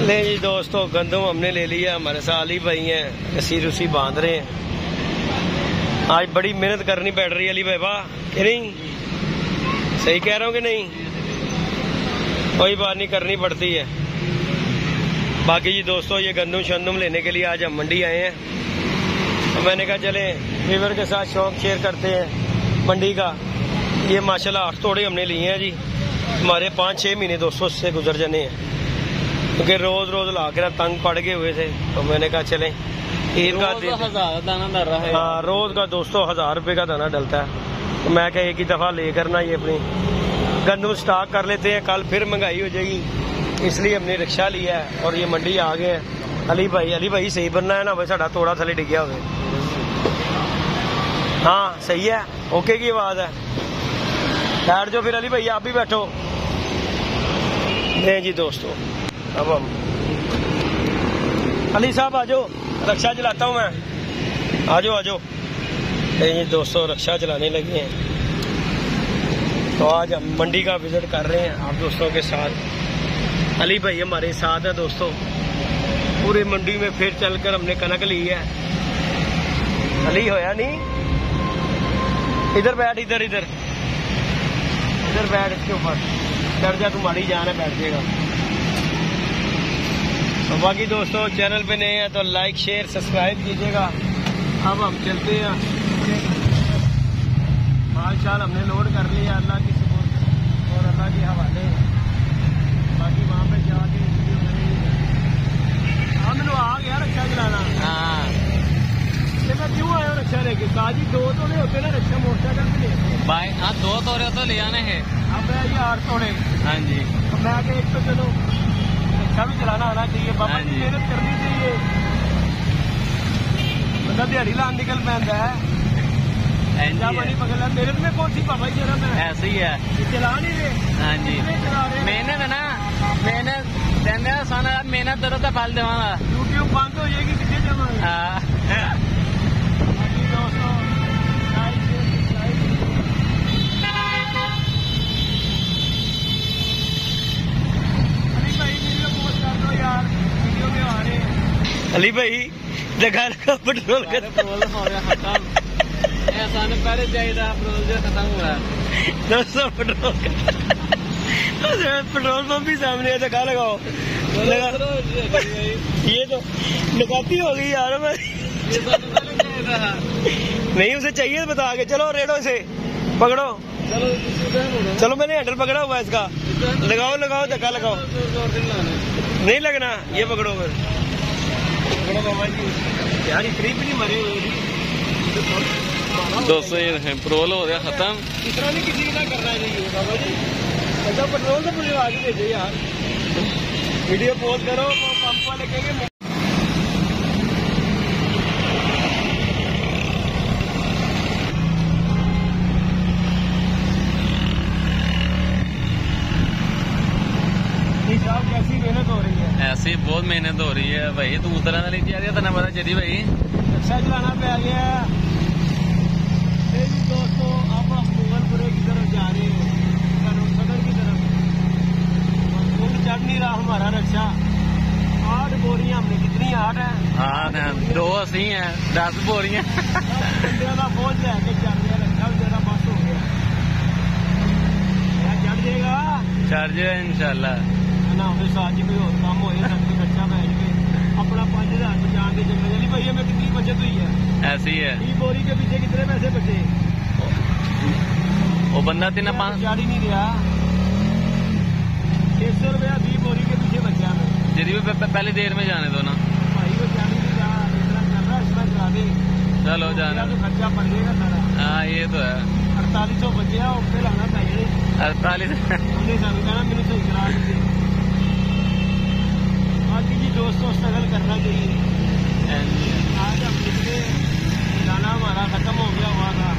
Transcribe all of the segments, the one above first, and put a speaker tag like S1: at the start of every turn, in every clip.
S1: ले जी दोस्तों, गंदम हमने ले लिया। हमारे साथ अली भाई हैं, रस्सी रुसी बांध रहे हैं। आज बड़ी मेहनत करनी पड़ रही है अली भाई, वाह कि नहीं? सही कह रहा हूँ कि नहीं? कोई बात नहीं, करनी पड़ती है। बाकी जी दोस्तों, ये गंदम शंदम लेने के लिए आज हम मंडी आए हैं। तो मैंने कहा चले वीवर के साथ शौक शेयर करते हैं मंडी का। ये माशाल्लाह 8 तोड़े हमने लिए हैं जी। हमारे 5-6 महीने दोस्तों से गुजर जाने हैं, क्योंकि रोज रोज ला के तंग पड़ गए हुए थे। तो मैंने कहा चले ईद का दिन,
S2: 1000 दाना डल रहा है।
S1: हाँ, रोज का दोस्तों 1000 रुपये का दाना डलता है। तो मैं क्या एक ही दफा लेकर ना ये अपनी गंदम स्टॉक कर लेते हैं, कल फिर महंगाई हो जाएगी, इसलिए हमने रिक्शा लिया है और ये मंडी आ गए हैं। अली भाई सही बनना है ना भाई, साढ़ा थोड़ा थले डिग्या हुए। हाँ सही है, ओके की आवाज है। बैठ जाओ फिर अली भाई, आप भी बैठो। नहीं जी दोस्तों, अब हम अली साहब आ जाओ, रक्षा चलाता हूँ मैं, आ जाओ। नहीं दोस्तों, रक्षा चलाने लगे हैं। तो आज हम मंडी का विजिट कर रहे हैं आप दोस्तों के साथ। अली भाई हमारे साथ है दोस्तों। पूरे मंडी में फिर चलकर हमने कनक ली है। अली होया नहीं, इधर बैठ, इधर बैठ, इसके ऊपर चढ़ जा, तुम्हारी जान है, बैठ जाएगा। तो बाकी दोस्तों, चैनल पे नए हैं तो लाइक शेयर सब्सक्राइब कीजिएगा। अब हम चलते हैं, माल हमने लोड कर लिया अल्लाह की सपोर्ट और अल्लाह के हवाले। बाकी वहाँ पे जाके मैंने आ गया रक्षा चलाना।
S2: हाँ,
S1: मैं क्यों आया रक्षा लेके? साजी 2 तोड़े होते ना, रक्षा मोटरसाइकिल पे लेते
S2: भाई। हाँ, 2 तोड़े तो ले आने हैं।
S1: अब ये 8 तोड़े।
S2: हाँ जी,
S1: तो मैं आगे एक तो चलो रक्षा भी चलाना आना चाहिए, बाबा जी मेहनत करनी चाहिए। बंदा दिहाड़ी लान निकल पैदा है, पानी पकड़। मेहनत में कौन सी पापा जी है,
S2: ऐसे ही है,
S1: चला नहीं रहे।
S2: हाँ जी, मेहनत है ना, मेहनत देने साना, मेहनत करो तो फल देवांगा।
S1: यूट्यूब बंद हो जाएगी, कितने जावांगे? अली भाई जगह पेट्रोल का
S2: ऐसा नहीं, पहले चाहिए पेट्रोल जो खत्म हुआ
S1: दोस्तों। पेट्रोल पंप भी सामने है, जगह लगाओ। ये तो लगाती हो गई यार। नहीं, उसे चाहिए बता के चलो, रेडो से पकड़ो। चलो मैंने हैंडल पकड़ा हुआ है इसका, लगाओ धक्का लगाओ। नहीं लगना, ये पकड़ो फिर। बाबा जी यार, इतनी भी नहीं मरे
S2: दोस्तों। ये पेट्रोल हो गया खत्म।
S1: इस तरह नहीं किसी का करना चाहिए बाबा जी। अच्छा पेट्रोल तो मुझे आगे भेजो यार, वीडियो पोस्ट करो, पंप वाले कहेंगे। कैसी मेहनत हो रही है?
S2: ऐसी बहुत मेहनत हो रही है भाई। तू उतरा ना लीजिए यार, तना पता चली भाई,
S1: अच्छा चलाना पे आ गया। दोस्तों, अब हम मुगलपुरे की तरफ जा रहे हैं, सदर की तरफ। चढ़ नहीं रहा हमारा रक्षा। 8 बोरियां हमने, कितनी 8 है?
S2: 8 है, 2 80 है, 10 बोरियां।
S1: बंदे का बोझ लेके चल गया, रक्षा बेचारा बस हो गया। चढ़ जाएगा,
S2: चढ़ जाए इंशाल्लाह
S1: ना। हमें साथ ही कोई और काम हो, रक्षा बैठ के अपना 5000 बचा के चलने। चली भैया में कितनी बचत हुई है?
S2: ऐसी है।
S1: 20 बोरी के पीछे कितने पैसे बचे?
S2: वो बंदा 3-5
S1: चार ही नहीं गया। 600 रुपया 20 बोरी के पीछे बचा।
S2: यदि भी पहले देर में जाने दो ना
S1: भाई, वो जाने नहीं रहा, इतना चल रहा, इसमें चला दे।
S2: चलो जाना
S1: तो खर्चा पड़ जाएगा सारा।
S2: हाँ ये तो है।
S1: 4800 बचे, उससे लाना चाहिए।
S2: 48
S1: हमने सानू कहना मैंने सही करा दी। बाकी जी दोस्तों, स्ट्रगल करना चाहिए। आज हम कितने दाना हमारा खत्म हो गया हुआ था,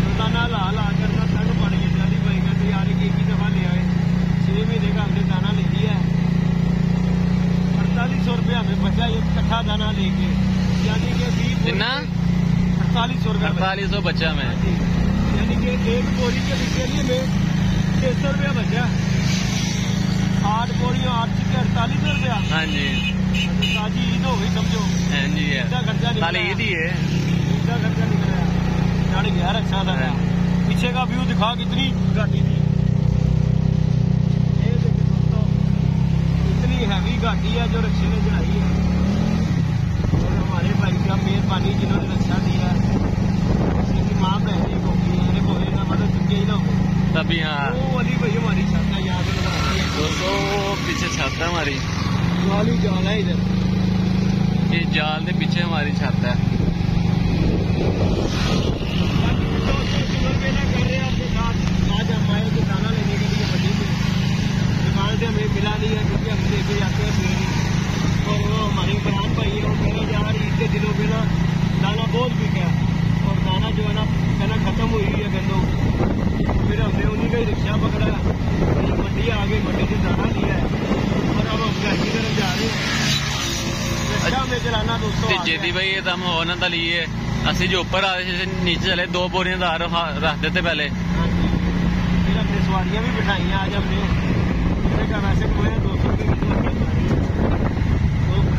S1: रोजाना ला करना ठंड पड़ गई। चाली भाई कहते यार एक ही दफा ले आए। 6 महीने का हमने दाना ले लिया है। 4800 रुपया हमें बचा, एक कट्ठा दाना लेके, यानी कि 4800 रुपया
S2: 4800 बचा में,
S1: यानी कि 1 बोरी के पीछे हमें 600 रुपया बचा। 8 बोरियों 8 के 4800 रुपया।
S2: हाँ जी
S1: आज ईद हो गई समझो।
S2: हाँ जी है
S1: इसका खर्चा नहीं
S2: कल ईद ही है।
S1: इसका खर्चा नहीं कराया गाड़ी गया रक्षा था। पीछे का व्यू दिखा कितनी गाड़ी थी। ये देखिए दोस्तों इतनी हैवी गाड़ी है जो रक्षे ने चढ़ाई है। और हमारे भाई का मेहरबानी जिन्होंने रक्षा दिया है इनकी माँ बहने को ना मतलब चुके ही ना हो
S2: तभी हाँ
S1: वो वाली भाई हमारी छत है यहाँ पे लगा दी है।
S2: दोस्तों पीछे छत है हमारी,
S1: वाली जाल है इधर।
S2: ये जाल के पीछे हमारी छत है।
S1: आज हम आए तो दाना लेने के लिए मंडी में। दुकान से हमें मिला नहीं है क्योंकि हम लेके जाते हैं फिर। और वो हमारे बहन भाई है वो कह रहे यार ईद के दिनों में ना दाना बहुत बिका है और दाना जो है ना कहना खत्म हुई है गंदों। फिर हमने उन्हीं का ही रिक्शा पकड़ा, मंडी आ गई, मंडी से दाना लिया है और अब हम घर की तरफ जा रहे हैं। रिक्शा में चलाना दोस्तों
S2: जेदी भाई ये तो हम होना था लिए असि जो ऊपर आ रहे नीचे चले 2 बोरियां दार रख देते पहले।
S1: फिर अपनी सवारियां भी बिठाई आज हमने। का वैसे कोई 200 रुपये की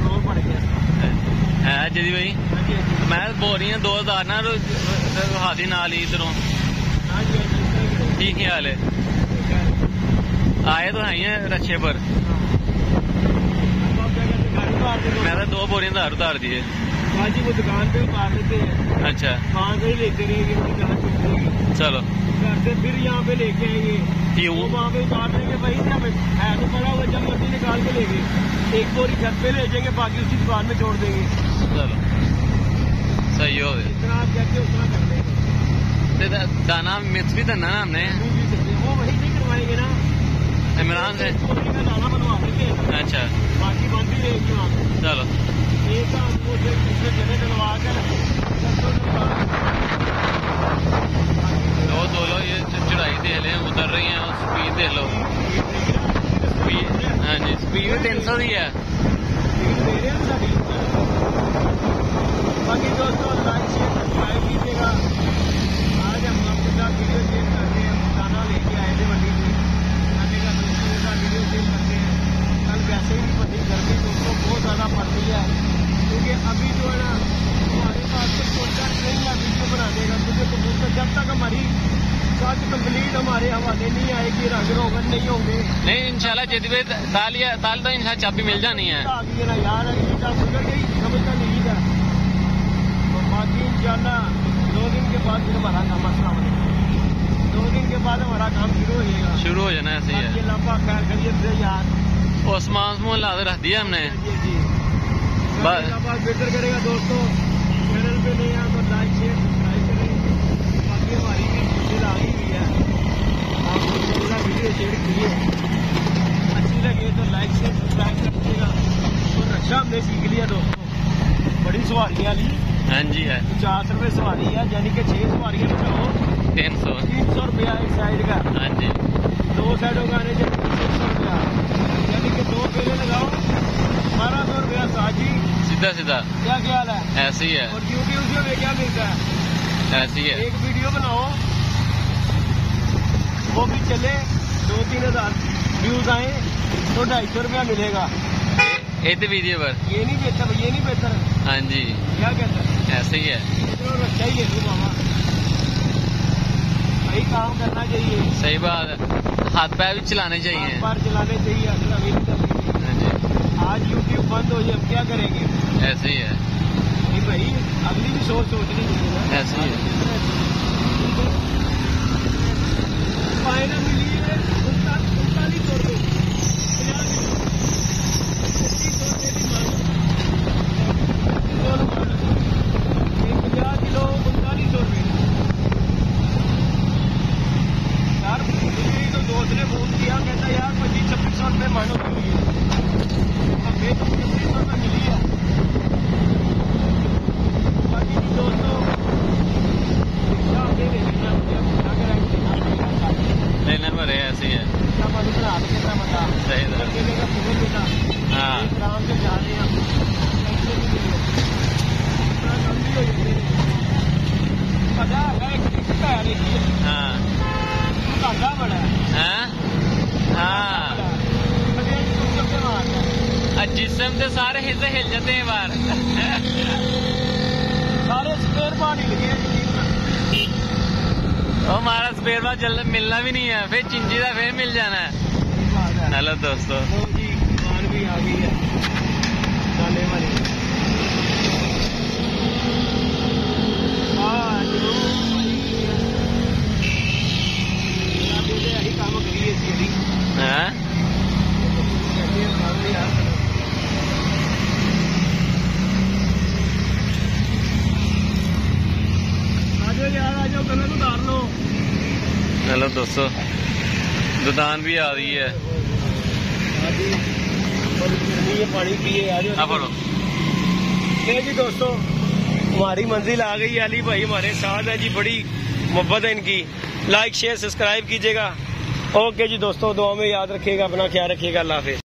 S1: तो पड़ गया
S2: है जेदी भाई। मैं बोरियां 2 दार ना हाथी नाल ही इधरों। ठीक है हाल है आए तो है ही रक्षे पर। मैं तो 2 बोरियां दार उतार दिए।
S1: हाँ जी वो दुकान पे उतार लेते हैं।
S2: अच्छा
S1: वहाँ से ही लेते रहेंगे
S2: चलो
S1: घर से फिर यहाँ पे लेके आएंगे।
S2: क्यों
S1: वहाँ पे उतार देंगे भाई हमें है तो पड़ा हुआ जब मर्जी निकाल के लेंगे। एक बोरी घर पे ले जाएंगे बाकी उसी दुकान में छोड़ देंगे।
S2: चलो सही हो गया
S1: जितना आप कहते हो उतना कर देंगे।
S2: दाना मिक्स भी करना ना हमने
S1: वो वही नहीं करवाएंगे ना
S2: इमरान से।
S1: दाना बनवा देंगे
S2: अच्छा
S1: बाकी बंद ही रहेगी वहाँ पे।
S2: चलो
S1: एक दूसरे जगह डलवा कर
S2: दो लो ये चढ़ाई दे ले उतर रही है और स्पीड दे लो। स्पीड हाँ जी स्पीड 300 ही है।
S1: बाकी दोस्तों लाइक शेयर सब्सक्राइब कीजिएगा। आज हम आपके साथ वीडियो शेयर करते हैं। दाना लेके आए थे मंडी से खाने का दोस्तों के साथ वीडियो शेयर करते हैं। कल वैसे ही पति गर्मी दोस्तों बहुत ज़्यादा पड़ रही है क्योंकि अभी जो है ना हमारे पास तो कॉन्टैक्ट नहीं है वीडियो बनाने का क्योंकि दोस्तों जब तक हमारी बात कंप्लीट हमारे हवाले नहीं आएगी रंग रोगन नहीं होंगे।
S2: नहीं इंशाल्लाह जेदी भाई ताल तो इंशाल्लाह चाबी मिल जानी है।
S1: ना यार अगली चाल गुजर गई समझता नहीं है। तो बाकी इंशाल्लाह 2 दिन के बाद फिर हमारा काम असला बनेगा। 2 दिन के बाद हमारा काम शुरू हो जाएगा।
S2: शुरू हो जाना ऐसे ही है।
S1: लंबा खैर खरीद से यार
S2: ओस्मान ला रख दिया हमने।
S1: जी बेहतर करेगा दोस्तों। चैनल पे नहीं है तो लाइक शेयर सब्सक्राइब करें। बाकी हमारी दिल आ गई है आप वीडियो शेयर कीजिए। अच्छी लगे तो लाइक शेयर सब्सक्राइब कर दीजिएगा। तो रक्षा हमने सीख लिया दोस्तों बड़ी सवारियाँ ली।
S2: हाँ जी है
S1: 50 रुपये सवारी है यानी कि 6 सवारियाँ बिठाओ 300 रुपया एक साइड का।
S2: हाँ जी
S1: 2 साइडों का आने 600 रुपया यानी कि 2 पेले लगाओ 1200 रुपया साजी
S2: सीधा
S1: क्या ख्याल है।
S2: ऐसे ही है।
S1: और यूट्यूब में क्या मिलता है
S2: ऐसे ही है।
S1: एक वीडियो बनाओ वो भी चले 2-3 हज़ार व्यूज आए तो 250 रुपया मिलेगा
S2: एक वीडियो पर।
S1: ये नहीं बेहतर
S2: हाँ जी
S1: क्या कहता है
S2: ऐसे ही है।
S1: तो रक्षा ही ले लूँ मामा भाई काम करना चाहिए।
S2: सही बात है हाथ पैर भी चलाने चाहिए।
S1: बार चलाने चाहिए
S2: हाँ जी
S1: आज यूट्यूब बंद हो जाए हम क्या करेंगे।
S2: ऐसे ही है
S1: नहीं भाई अगली भी सोचनी चाहिए ना।
S2: ऐसे ही है।
S1: फाइनल मिली है 39 रुपये 50 किलो 39 रुपये यार। तो दोस्त ने फोन किया कहता यार 25-26 रुपये मानो मिली है। हमें तो 25 रुपये मिली है। बाकी दोस्तों लेना पड़े ऐसे ही है।
S2: जिस्म से सारे हिस्से हिल जाते हैं बाहर।
S1: सारे स्पेयर पार्ट हिल गए।
S2: हमारा स्पेयर पार्ट जल्द मिलना भी नहीं है, फिर चिंजीदा फिर मिल जाना है। हेलो दोस्तों,
S1: जी दुकान भी आ गई है जाने वाली। काम करिए
S2: हाँ
S1: यार आ जाओ, कलर उतार लो।
S2: हेलो दोस्तों, दुकान भी आ रही है।
S1: पानी पिए आ जाओ।
S2: बोलो
S1: जी दोस्तों, हमारी मंजिल आ गई। अली भाई हमारे साथ है जी, बड़ी मोहब्बत है इनकी। लाइक शेयर सब्सक्राइब कीजिएगा। ओके जी दोस्तों, दुआ में याद रखिएगा, अपना ख्याल रखिएगा। अल्लाह हाफिज़।